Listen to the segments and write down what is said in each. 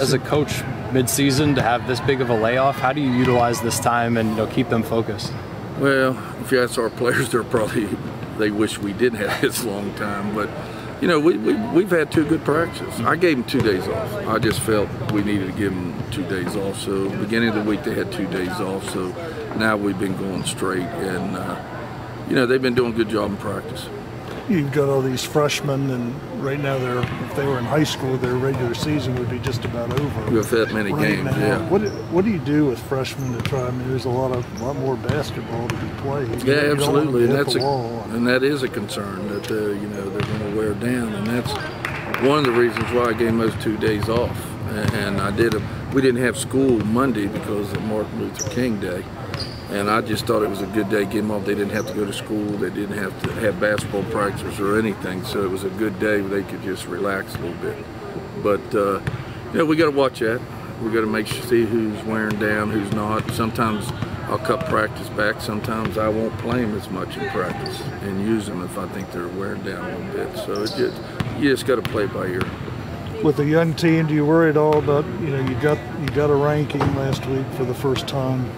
as a coach mid-season to have this big of a layoff? How do you utilize this time and keep them focused? Well, if you ask our players, they wish we did have this long time. But we've had 2 good practices. I gave them 2 days off. I just felt we needed to give them 2 days off. So beginning of the week they had 2 days off. So now we've been going straight, and they've been doing a good job in practice. You've got all these freshmen, and right now if they were in high school, their regular season would be just about over. We've had many games, now. yeah. What do you do with freshmen to try? I mean, there's a lot more basketball to be played. Yeah, absolutely, and that is a concern that they're going to wear down, and that's one of the reasons why I gave them those 2 days off. And we didn't have school Monday because of Martin Luther King Day. And I just thought it was a good day to get them off. They didn't have to go to school. They didn't have to have basketball practice or anything. So it was a good day where they could just relax a little bit. But, we got to watch that. We got to see who's wearing down, who's not. Sometimes I'll cut practice back. Sometimes I won't play them as much in practice and use them if I think they're wearing down a little bit. So you just got to play by ear. With a young team, do you worry at all about, you got a ranking last week for the first time?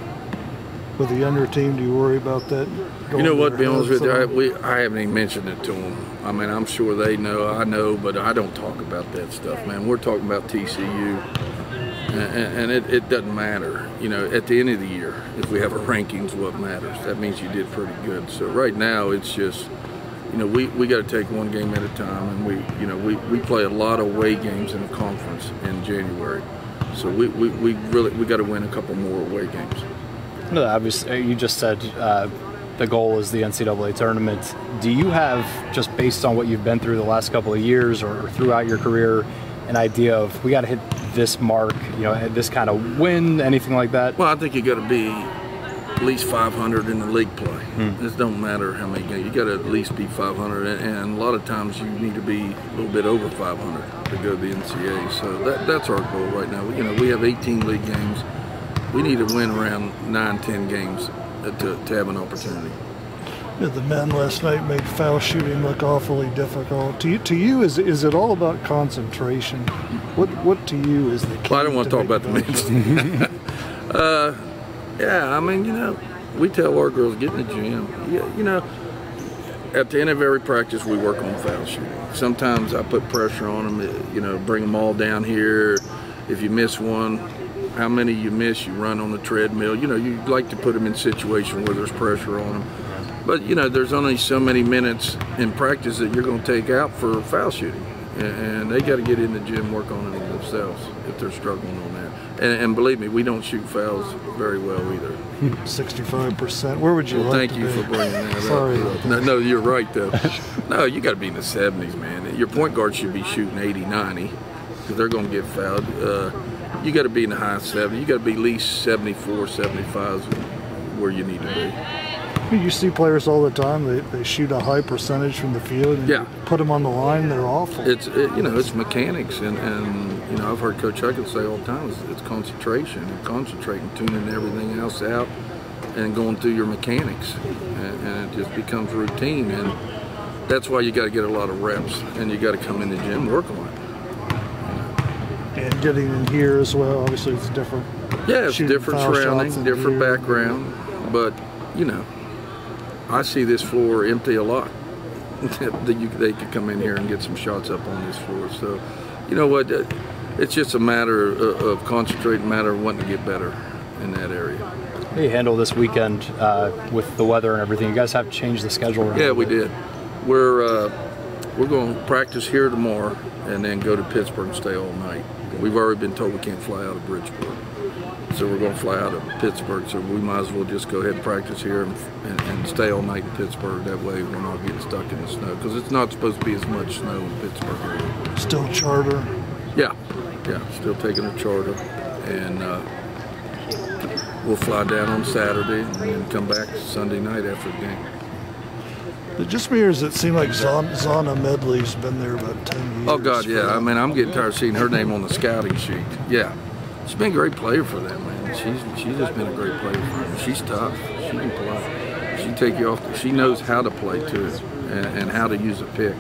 With a younger team, do you worry about that? You know what, to be honest with you, I haven't even mentioned it to them. I mean, I'm sure they know, I know, but I don't talk about that stuff, man. We're talking about TCU, and it doesn't matter. At the end of the year, if we have a rankings, what matters? That means you did pretty good. So right now, it's just, we got to take one game at a time, and we play a lot of away games in the conference in January. So we got to win a couple more away games. No, obviously, you just said the goal is the NCAA tournament. Do you have, just based on what you've been through the last couple of years or throughout your career, an idea of we got to hit this mark, this kind of win, anything like that? Well, I think you got to be at least 500 in the league play. It don't matter how many games. You got to at least be 500, and a lot of times you need to be a little bit over 500 to go to the NCAA. So that's our goal right now. We have 18 league games. We need to win around 9-10 games to have an opportunity. Yeah, the men last night made foul shooting look awfully difficult. To you, is it all about concentration? What to you is the key? Well, I don't want to talk about the men. Yeah, I mean, we tell our girls, get in the gym. At the end of every practice, we work on foul shooting. Sometimes I put pressure on them, bring them all down here. If you miss one, how many you miss, you run on the treadmill. You like to put them in situations where there's pressure on them. But, there's only so many minutes in practice that you're going to take out for foul shooting. And they got to get in the gym, work on it themselves if they're struggling on that. And believe me, we don't shoot fouls very well either. 65%. Where would you like thank to you be? for bringing that up. Sorry. No, you're right, though. No, you got to be in the 70s, man. Your point guard should be shooting 80, 90 because they're going to get fouled. You got to be in the high 70s. You got to be at least 74, 75 is where you need to be. You see players all the time. They shoot a high percentage from the field. And yeah. Put them on the line. They're awful. It's mechanics, and I've heard Coach Huckett say all the time it's concentration and concentrating, tuning everything else out, and going through your mechanics, and it just becomes routine. And that's why you got to get a lot of reps, and you got to come in the gym, work on it. And getting in here as well, obviously it's different. Yeah, it's different surrounding, different background, but I see this floor empty a lot. They could come in here and get some shots up on this floor. So, you know what? It's just a matter of concentrating, a matter of wanting to get better in that area. How do you handle this weekend with the weather and everything? You guys have to change the schedule around. Yeah, we did. We're going to practice here tomorrow and then go to Pittsburgh and stay all night. We've already been told we can't fly out of Bridgeport. So we're going to fly out of Pittsburgh, so we might as well just go ahead and practice here and stay all night in Pittsburgh. That way we're not getting stuck in the snow, because it's not supposed to be as much snow in Pittsburgh area. Still charter? Yeah, still taking a charter. And we'll fly down on Saturday and then come back Sunday night after the game. It just mirrors, it seemed like Zana Medley's been there about 10 years. Oh, God, yeah. I mean, I'm getting tired of seeing her name on the scouting sheet. Yeah. She's been a great player for them, man. She's just been a great player for them. She's tough. She can play. She take you off. She knows how to play, too. and how to use a pick.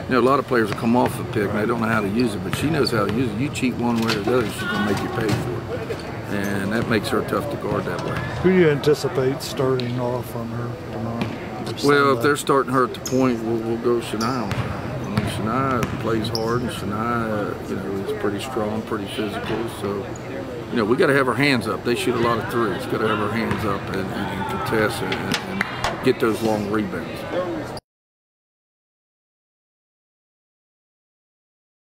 You know, a lot of players will come off the pick and they don't know how to use it, but she knows how to use it. You cheat one way or the other, she's going to make you pay for it. And that makes her tough to guard that way. Who do you anticipate starting off on her tomorrow? Well, if they're starting her at the point, we'll go Shania on her. I mean, Shania plays hard, and Shania, you know, is pretty strong, pretty physical. So, you know, we got to have our hands up. They shoot a lot of threes. Got to have our hands up and contest and get those long rebounds.